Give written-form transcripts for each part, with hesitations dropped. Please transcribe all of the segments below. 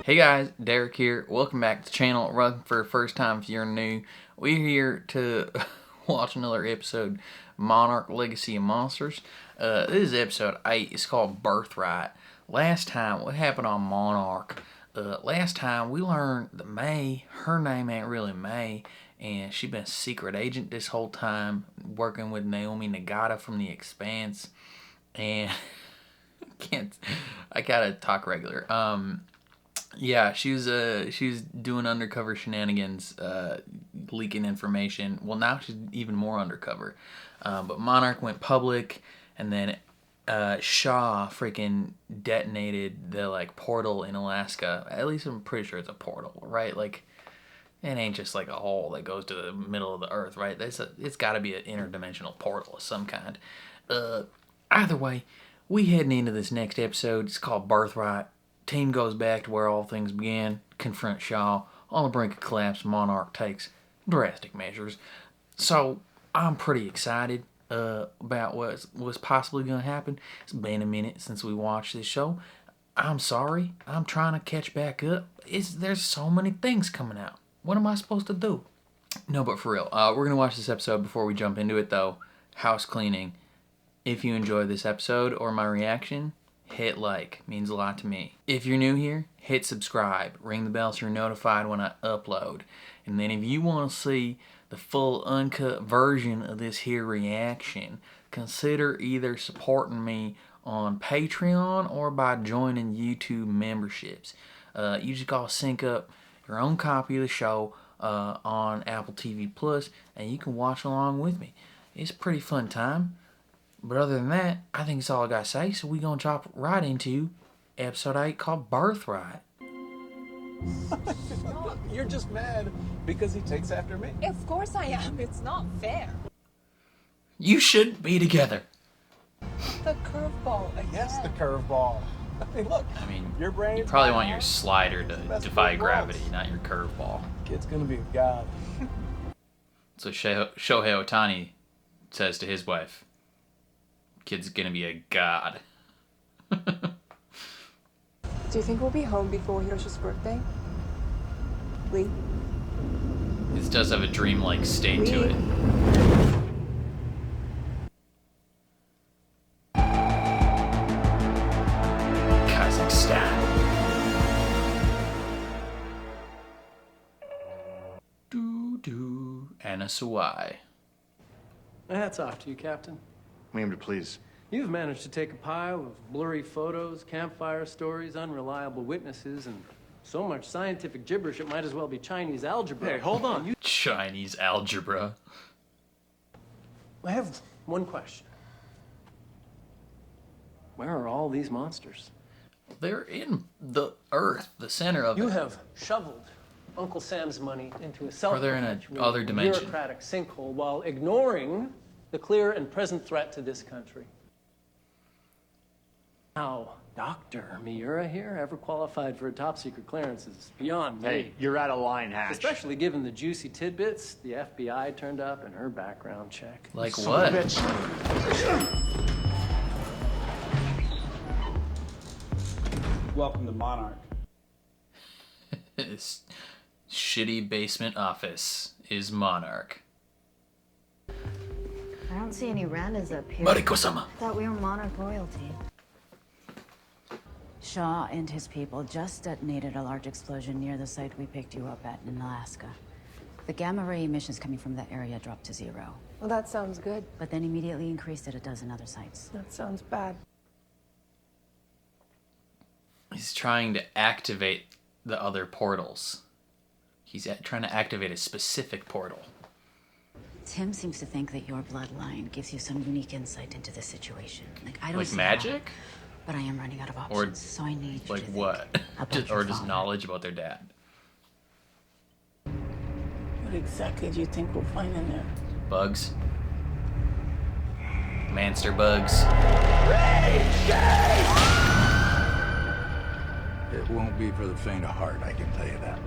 Hey guys, Derek here. Welcome back to the channel. Welcome for the first time if you're new. We're here to watch another episode, Monarch Legacy of Monsters. This is episode 8. It's called Birthright. Last time, what happened on Monarch? Last time we learned that May, her name ain't really May, and she been a secret agent this whole time, working with Naomi Nagata from The Expanse. And I gotta talk regular. Yeah, she was doing undercover shenanigans, leaking information. Well, now she's even more undercover. But Monarch went public, and then Shaw freaking detonated the portal in Alaska. At least I'm pretty sure it's a portal, right? Like, it ain't just like a hole that goes to the middle of the earth, right? It's got to be an interdimensional portal of some kind. Either way, we heading into this next episode. It's called Birthright. Team goes back to where all things began, confront Shaw. On the brink of collapse, Monarch takes drastic measures. So, I'm pretty excited about what's possibly going to happen. It's been a minute since we watched this show. I'm sorry. I'm trying to catch back up. There's so many things coming out. What am I supposed to do? No, but for real. We're going to watch this episode before we jump into it, though. House cleaning. If you enjoy this episode or my reaction, hit like. Means a lot to me. If you're new here, hit subscribe. Ring the bell so you're notified when I upload. And then if you want to see the full uncut version of this here reaction, consider either supporting me on Patreon or by joining YouTube memberships. You just gotta sync up your own copy of the show on Apple TV Plus, and you can watch along with me. It's a pretty fun time. But other than that, I think it's all I gotta say, so we gonna drop right into episode 8 called Birthright. You're just mad because he takes after me. Of course I am. It's not fair. You shouldn't be together. The curveball again. Yes, the curveball. I mean, look. Your brain. You probably want your slider to defy gravity, not your curveball. Kid's gonna be a god. So Shohei Ohtani says to his wife, "Kid's gonna be a god." Do you think we'll be home before Hiroshi's birthday? Lee? This does have a dreamlike state to it. Kazakhstan. Doo-doo. Anna Sawai. Hats off to you, Captain. Ma'am, to please. You've managed to take a pile of blurry photos, campfire stories, unreliable witnesses, and so much scientific gibberish it might as well be Chinese algebra. Hey, hold on. Chinese algebra. I have one question. Where are all these monsters? They're in the earth, the center of You it. have shoveled Uncle Sam's money into a Or they're in another dimension. bureaucratic sinkhole while ignoring the clear and present threat to this country. How Dr. Miura here ever qualified for a top-secret clearance is beyond me. Hey, you're out of line, Hatch. Especially given the juicy tidbits the FBI turned up in her background check. Like Son what? of a bitch. Welcome to Monarch. This shitty basement office is Monarch. I don't see any Randas up here. Mariko-sama. I thought we were Monarch royalty. Shaw and his people just detonated a large explosion near the site we picked you up at in Alaska. The gamma ray emissions coming from that area dropped to 0, Well, that sounds good. but then immediately increased at a dozen other sites. That sounds bad. He's trying to activate the other portals. He's trying to activate a specific portal. Tim seems to think that your bloodline gives you some unique insight into the situation. I don't Like see magic? how, but I am running out of Or, options, so I need you Like to what? think about Just, your or just father. knowledge about their dad. What exactly do you think we'll find in there? Bugs. Manster bugs. It won't be for the faint of heart, I can tell you that.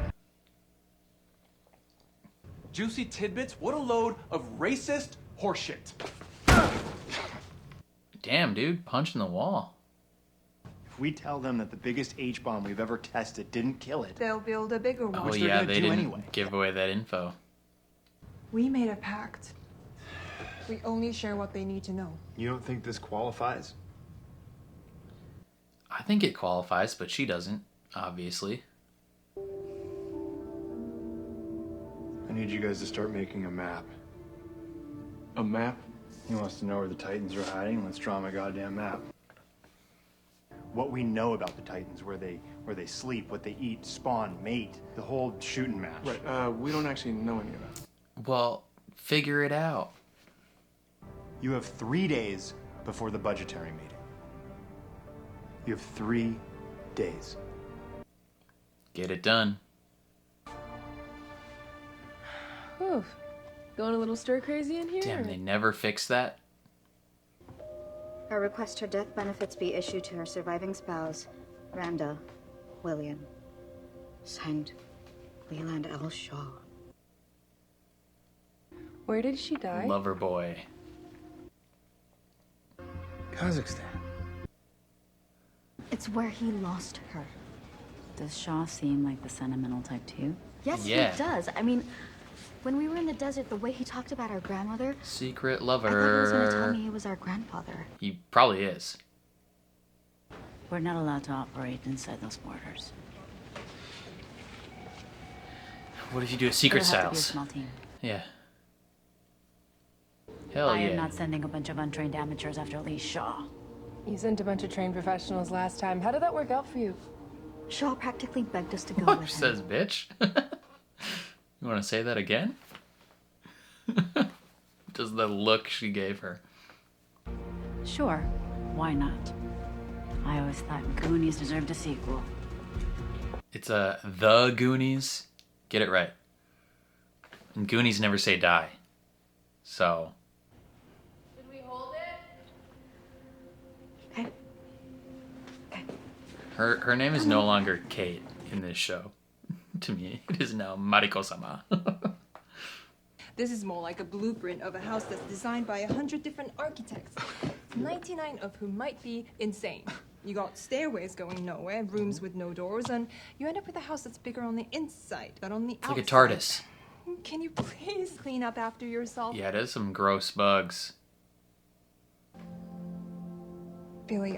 Juicy tidbits? What a load of racist horseshit. Damn, dude. Punching the wall. We tell them that the biggest H-bomb we've ever tested didn't kill it. They'll build a bigger one. Oh they're yeah, gonna they do didn't anyway. give away that info. We made a pact. We only share what they need to know. You don't think this qualifies? I think it qualifies, but she doesn't, obviously. I need you guys to start making a map. A map? He wants to know where the Titans are hiding. Let's draw him a goddamn map. What we know about the Titans, where they sleep, what they eat, spawn, mate, the whole shooting match. Right, we don't actually know any of that. Well, figure it out. You have 3 days before the budgetary meeting. You have 3 days. Get it done. Whew. Going a little stir crazy in here? Damn, they never fix that. I request her death benefits be issued to her surviving spouse, Randa William. Signed, Leland L. Shaw. Where did she die? Lover boy. Kazakhstan. It's where he lost her. Does Shaw seem like the sentimental type too? Yes, Yeah. he does. I mean, when we were in the desert, the way he talked about our grandmother, Secret I thought he was gonna tell lover. me he was our grandfather. He probably is. We're not allowed to operate inside those borders. What if you do a secret It'll have to be a styles? small team. Yeah. Hell I yeah. am not sending a bunch of untrained amateurs after Lee Shaw. You sent a bunch of trained professionals last time. How did that work out for you? Shaw practically begged us to go What with him. says bitch? You want to say that again? Just the look she gave her. Sure, why not? I always thought Goonies deserved a sequel. It's The Goonies. Get it right. And Goonies never say die. So. Should we hold it? Okay. Okay. Her name is no longer Kate in this show. To me, it is now Mariko-sama. This is more like a blueprint of a house that's designed by 100 different architects, 99 of whom might be insane. You got stairways going nowhere, rooms with no doors, and you end up with a house that's bigger on the inside than on the It's outside. like a TARDIS. Can you please clean up after yourself? Yeah, it is some gross bugs. Billy,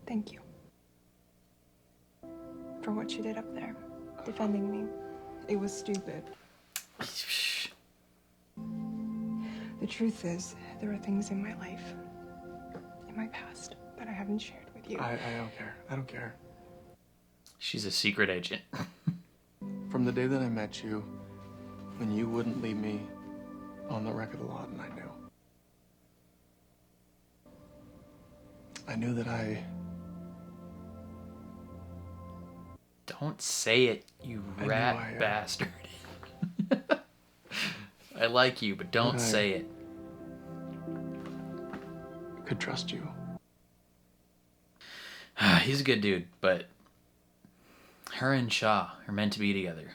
thank you. For what you did up there, defending me. It was stupid. The truth is, there are things in my life, in my past, that I haven't shared with you. I don't care. I don't care. She's a secret agent. From the day that I met you, when you wouldn't leave me on the wreck of the lot, and I knew that Don't say it, you rat bastard. I like you, but don't say it. could trust you. He's a good dude, but her and Shaw are meant to be together.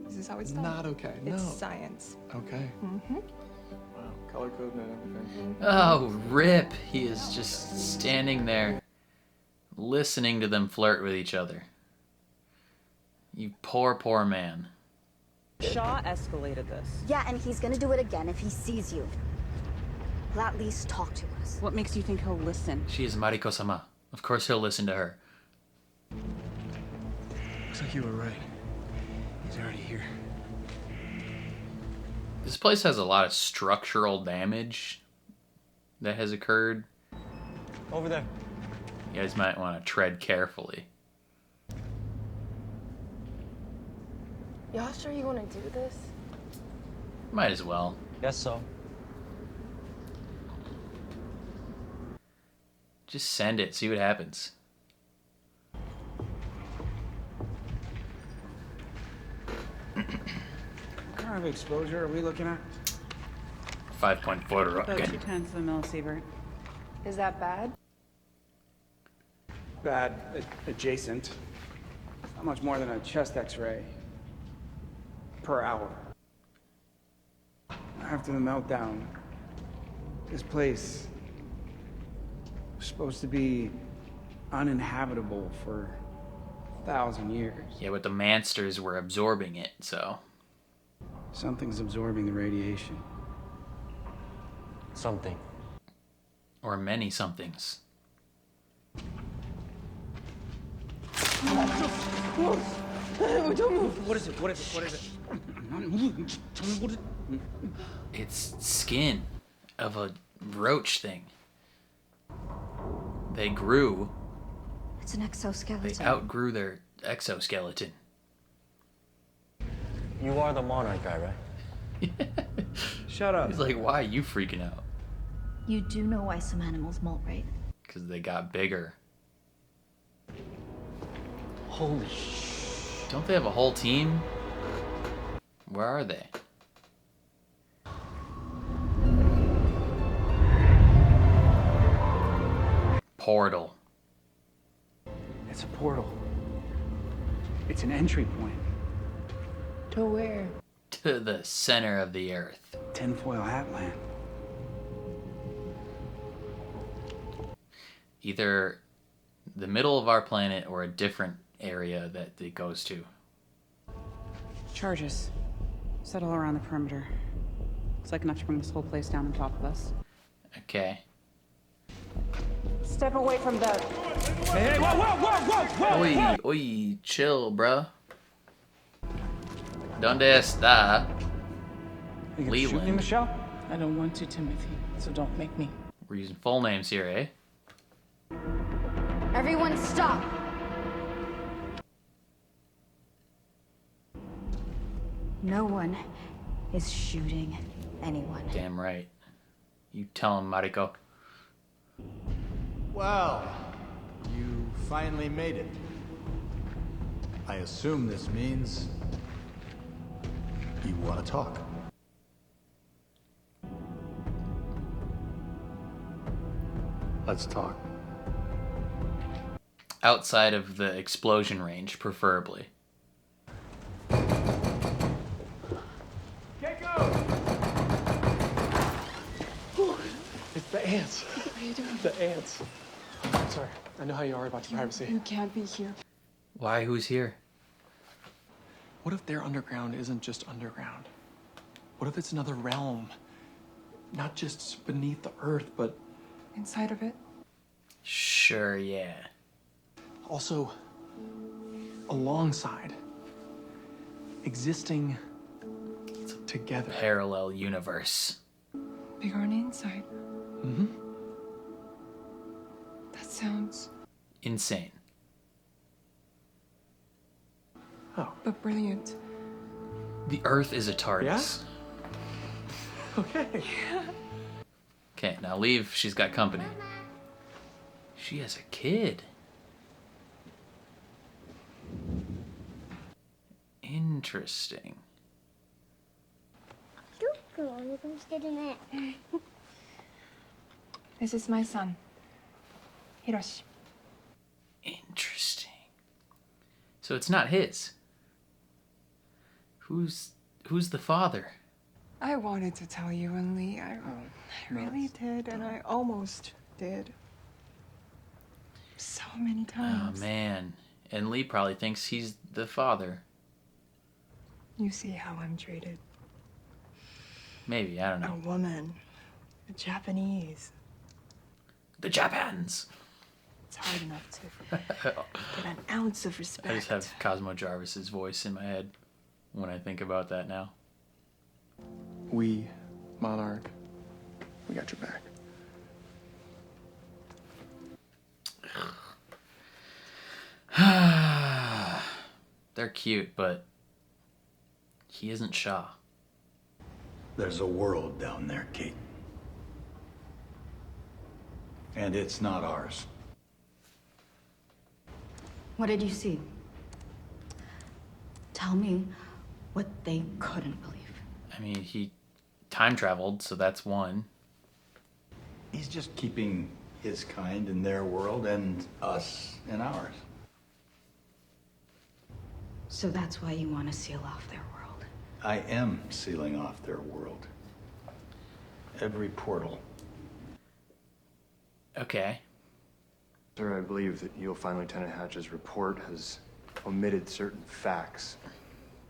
This is how it's done. Not okay. It's No. science. Okay. Mm-hmm. Wow. Color code and everything. Oh, rip. He is just standing there, listening to them flirt with each other. You poor, poor man. Shaw escalated this. Yeah, and he's gonna do it again if he sees you. He'll at least talk to us. What makes you think he'll listen? She is Mariko-sama. Of course he'll listen to her. Looks like you were right. He's already here. This place has a lot of structural damage that has occurred. Over there. You guys might want to tread carefully. Y'all sure you want to do this? Might as well. Guess so. Just send it, see what happens. What kind of exposure are we looking at? 5.4 About rocket. 2/10 of a millisievert. Is that bad? Bad. Adjacent. Not much more than a chest x-ray. Per hour. After the meltdown, This place was supposed to be uninhabitable for 1,000 years. Yeah, but the monsters were absorbing it, so. Something's absorbing the radiation. Something. Or many somethings. Don't move. What is it? What is it? What is it? I'm not moving. Tell me what it... It's skin of a roach thing. They grew. It's an exoskeleton. They outgrew their exoskeleton. You are the Monarch guy, right? Shut up. He's like, why are you freaking out? You do know why some animals molt, right? Because they got bigger. Holy sh! Don't they have a whole team? Where are they? Portal. It's a portal. It's an entry point. To where? To the center of the earth. Tinfoil hat land. Either the middle of our planet or a different area that it goes to. Charges. Settle around the perimeter. It's like enough to bring this whole place down on top of us. Okay. Step away from the... Hey, whoa, whoa, whoa, whoa, whoa! Oi, chill, bruh. Donde está You gonna shoot me, Leland? Michelle? I don't want to, Timothy, so don't make me. We're using full names here, eh? Everyone stop! No one is shooting anyone. Damn right. You tell him, Mariko. Well, you finally made it. I assume this means you want to talk. Let's talk. Outside of the explosion range, preferably. It's the ants. What are you doing? The ants. Sorry, I know how you are about your privacy. You can't be here. Why? Who's here? What if their underground isn't just underground? What if it's another realm? Not just beneath the earth, but Inside of it? Sure, yeah. also alongside, existing together. Parallel universe. Bigger on the inside. Mm-hmm. That sounds... Insane. but brilliant. The Earth is a TARDIS. Okay. Okay, now leave. She's got company. She has a kid. Interesting. This is my son, Hiroshi. Interesting. So it's not his. Who's the father? I wanted to tell you, and Lee, I really did, and I almost did. So many Oh times. man. And Lee probably thinks he's the father. You see how I'm treated. Maybe, I don't know. A woman. A Japanese. The Japans. It's hard enough to get an ounce of respect. I just have Cosmo Jarvis's voice in my head when I think about that now. We, Monarch, we got your back. They're cute, but he isn't Shaw. There's a world down there, Kate. And it's not ours. What did you see? Tell me what they couldn't believe. I mean, he time traveled, so that's one. He's just keeping his kind in their world and us in ours. So that's why you want to seal off their world. I am sealing off their world. Every portal Okay. Sir, I believe that you'll find Lieutenant Hatch's report has omitted certain facts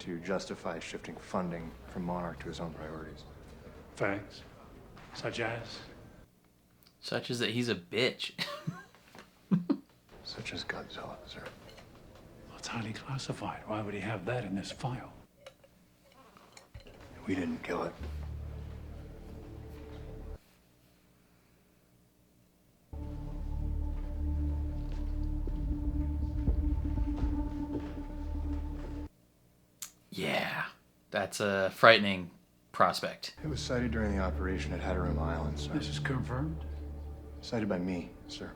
to justify shifting funding from Monarch to his own priorities. Facts? Such as? Such as that he's a bitch. Such as Godzilla, sir. Well, it's highly classified. Why would he have that in this file? We didn't kill it. Yeah, that's a frightening prospect. It was sighted during the operation at Hatterim Island, sir. This is confirmed? Sighted by me, sir.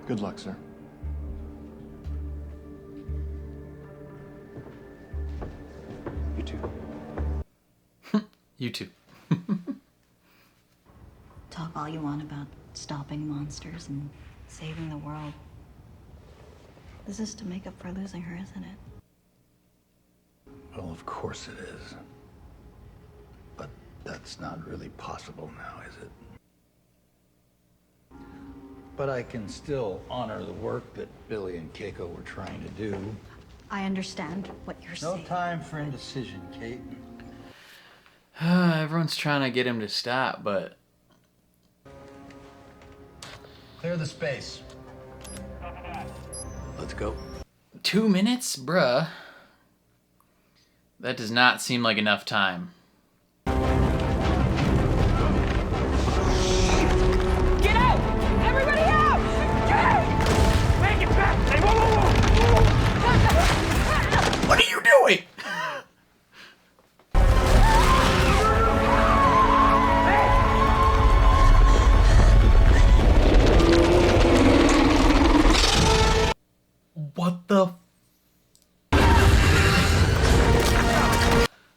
Good luck, sir. You too. You too. Talk all you want about stopping monsters and saving the world. This is to make up for losing her, isn't it? Well, of course it is. But that's not really possible now, is it? But I can still honor the work that Billy and Keiko were trying to do. I understand what you're saying. No time for indecision, Kate. Everyone's trying to get him to stop, but... Clear the space. Let's go. 2 minutes? Bruh. That does not seem like enough time. Get out! Everybody out! Get out! Make it fast! Hey, whoa, whoa, whoa! What are you doing? What the?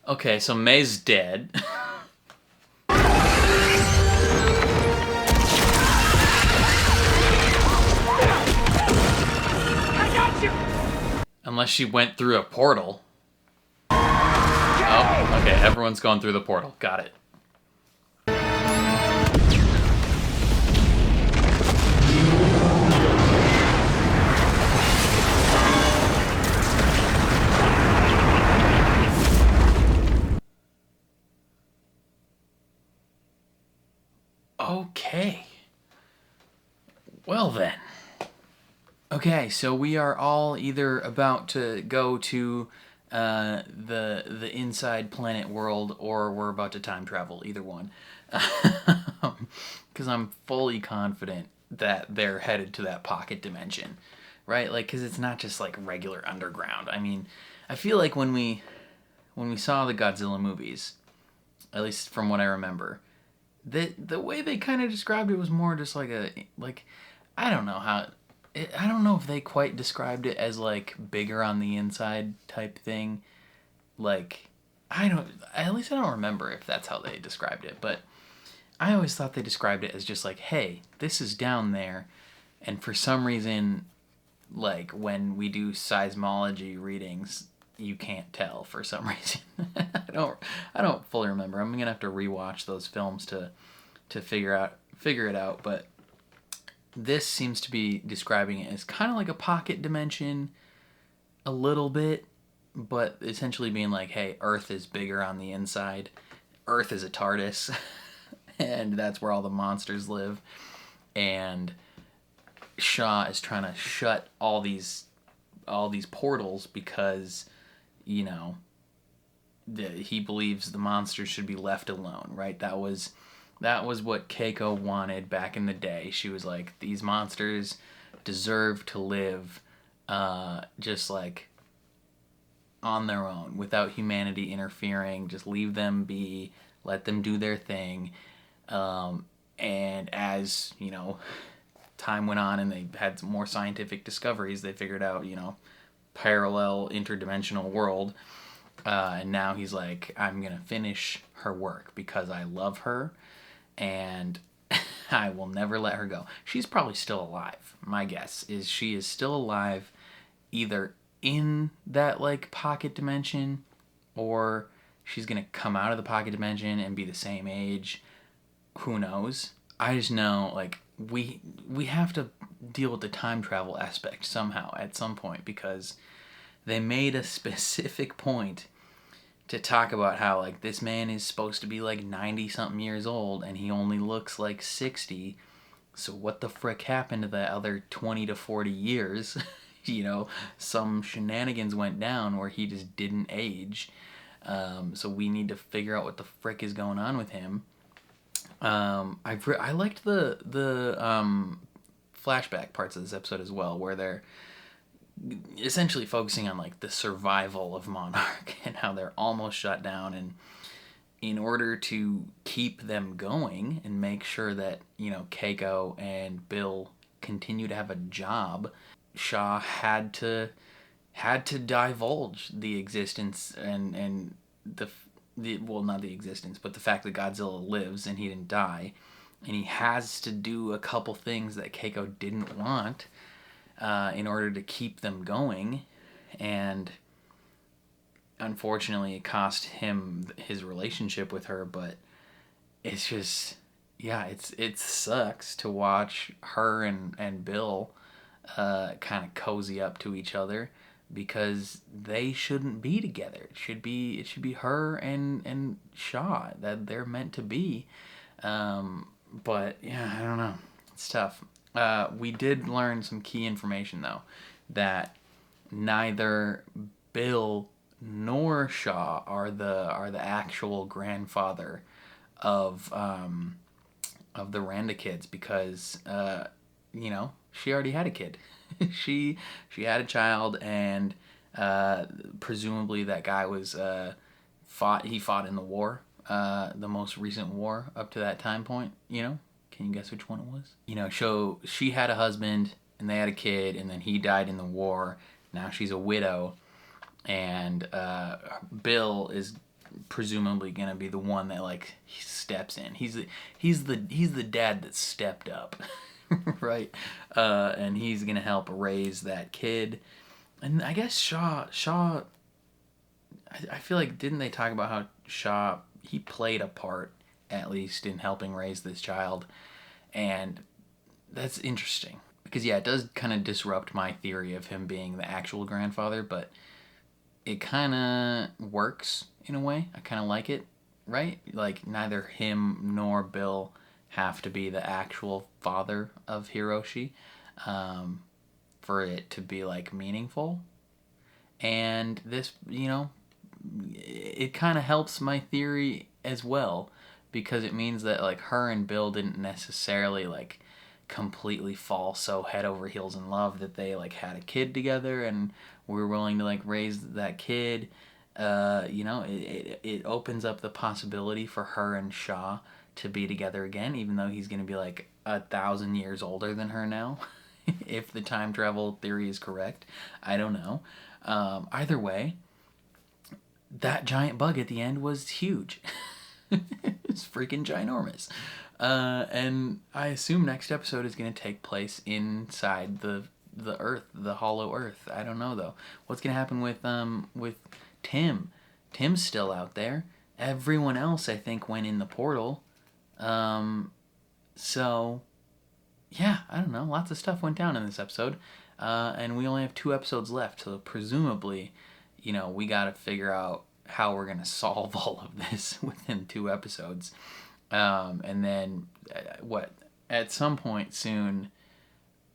Okay, so May's dead. I got you! Unless she went through a portal. Oh, okay, everyone's going through the portal. Got it. Okay. Well then. Okay, so we are all either about to go to the inside planet world, or we're about to time travel. Either one, because I'm fully confident that they're headed to that pocket dimension, right? Like, because it's not just like regular underground. I mean, I feel like when we saw the Godzilla movies, at least from what I remember, the way they kind of described it was more just like I don't know how. I don't know if they quite described it as like bigger on the inside type thing. Like, at least I don't remember if that's how they described it, but I always thought they described it as just like, hey, this is down there, and for some reason, like when we do seismology readings, you can't tell for some reason. I don't fully remember. I'm gonna have to rewatch those films to figure it out, but this seems to be describing it as kind of like a pocket dimension a little bit, but essentially being like, hey, Earth is bigger on the inside. Earth is a TARDIS, and that's where all the monsters live. And Shaw is trying to shut all these portals because, you know, he believes the monsters should be left alone, right? That was what Keiko wanted back in the day. She was like, these monsters deserve to live just like on their own without humanity interfering. Just leave them be, let them do their thing. And as, you know, time went on and they had some more scientific discoveries, they figured out, you know, parallel interdimensional world. And now he's like, I'm going to finish her work because I love her. And I will never let her go. She's probably still alive. My guess is she is still alive, either in that like pocket dimension, or she's gonna come out of the pocket dimension and be the same age. who knows? I just know, like, we have to deal with the time travel aspect somehow at some point, because they made a specific point to talk about how, like, this man is supposed to be like 90 something years old and he only looks like 60. So what the frick happened to the other 20 to 40 years? You know, some shenanigans went down where he just didn't age. So we need to figure out what the frick is going on with him. I liked the flashback parts of this episode as well, where they're essentially focusing on, like, the survival of Monarch and how they're almost shut down, and in order to keep them going and make sure that, you know, Keiko and Bill continue to have a job, Shaw had to divulge the existence and the well, not the existence, but the fact that Godzilla lives and he didn't die, and he has to do a couple things that Keiko didn't want in order to keep them going, and unfortunately it cost him his relationship with her. But it's just, yeah, it sucks to watch her and Bill kind of cozy up to each other, because they shouldn't be together. It should be her and Shaw, that they're meant to be. But yeah, I don't know. It's tough. We did learn some key information, though, that neither Bill nor Shaw are the actual grandfather of the Randa kids, because you know, she already had a kid. she had a child, and presumably that guy was fought in the war, the most recent war up to that time point. You know, can you guess which one it was? You know, so she had a husband and they had a kid, and then he died in the war. Now she's a widow, and Bill is presumably gonna be the one that, like, he steps in. He's the dad that stepped up. Right? And he's gonna help raise that kid. And I guess Shaw I feel like, didn't they talk about how Shaw, he played a part, at least, in helping raise this child? And that's interesting, because yeah, it does kind of disrupt my theory of him being the actual grandfather, but it kind of works in a way. I kind of like it, right? Like, neither him nor Bill have to be the actual father of Hiroshi for it to be, like, meaningful. And this, you know, it kind of helps my theory as well, because it means that, like, her and Bill didn't necessarily, like, completely fall so head over heels in love that they, like, had a kid together and were willing to, like, raise that kid. You know, it opens up the possibility for her and Shaw to be together again, even though he's going to be like 1,000 years older than her now. If the time travel theory is correct, I don't know. Either way, that giant bug at the end was huge. It's freaking ginormous. And I assume next episode is going to take place inside the Earth, the hollow Earth. I don't know, though. What's going to happen with Tim? Tim's still out there. Everyone else, I think, went in the portal. So, yeah, I don't know. Lots of stuff went down in this episode. And we only have 2 episodes left. So presumably, you know, we got to figure out how we're going to solve all of this within 2 episodes. And then, at some point soon,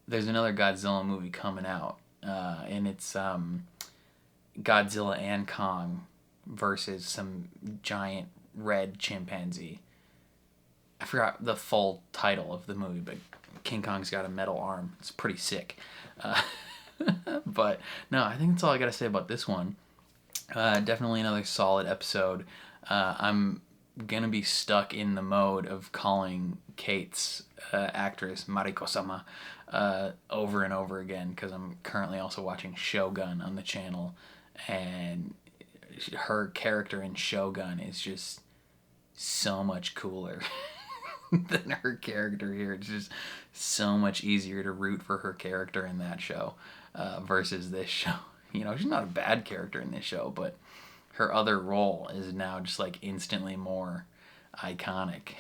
there's another Godzilla movie coming out. And it's Godzilla and Kong versus some giant red chimpanzee. I forgot the full title of the movie, but King Kong's got a metal arm. It's pretty sick. But no, I think that's all I got to say about this one. Definitely another solid episode. I'm going to be stuck in the mode of calling Kate's actress Mariko-sama over and over again, because I'm currently also watching Shogun on the channel, and her character in Shogun is just so much cooler than her character here. It's just so much easier to root for her character in that show versus this show. You know, she's not a bad character in this show, but her other role is now just, like, instantly more iconic.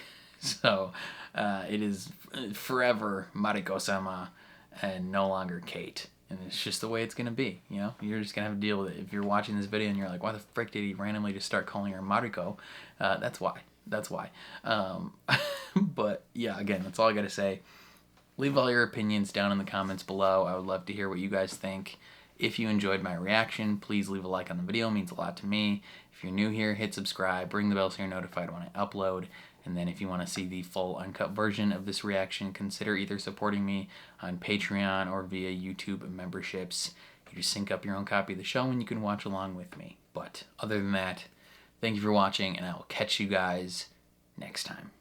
So it is forever Mariko-sama and no longer Kate. And it's just the way it's going to be, you know? You're just going to have to deal with it. If you're watching this video and you're like, why the frick did he randomly just start calling her Mariko? That's why. That's why. But yeah, again, that's all I got to say. Leave all your opinions down in the comments below. I would love to hear what you guys think. If you enjoyed my reaction, please leave a like on the video. It means a lot to me. If you're new here, hit subscribe. Ring the bell so you're notified when I upload. And then if you want to see the full uncut version of this reaction, consider either supporting me on Patreon or via YouTube memberships. You just sync up your own copy of the show and you can watch along with me. But other than that, thank you for watching, and I will catch you guys next time.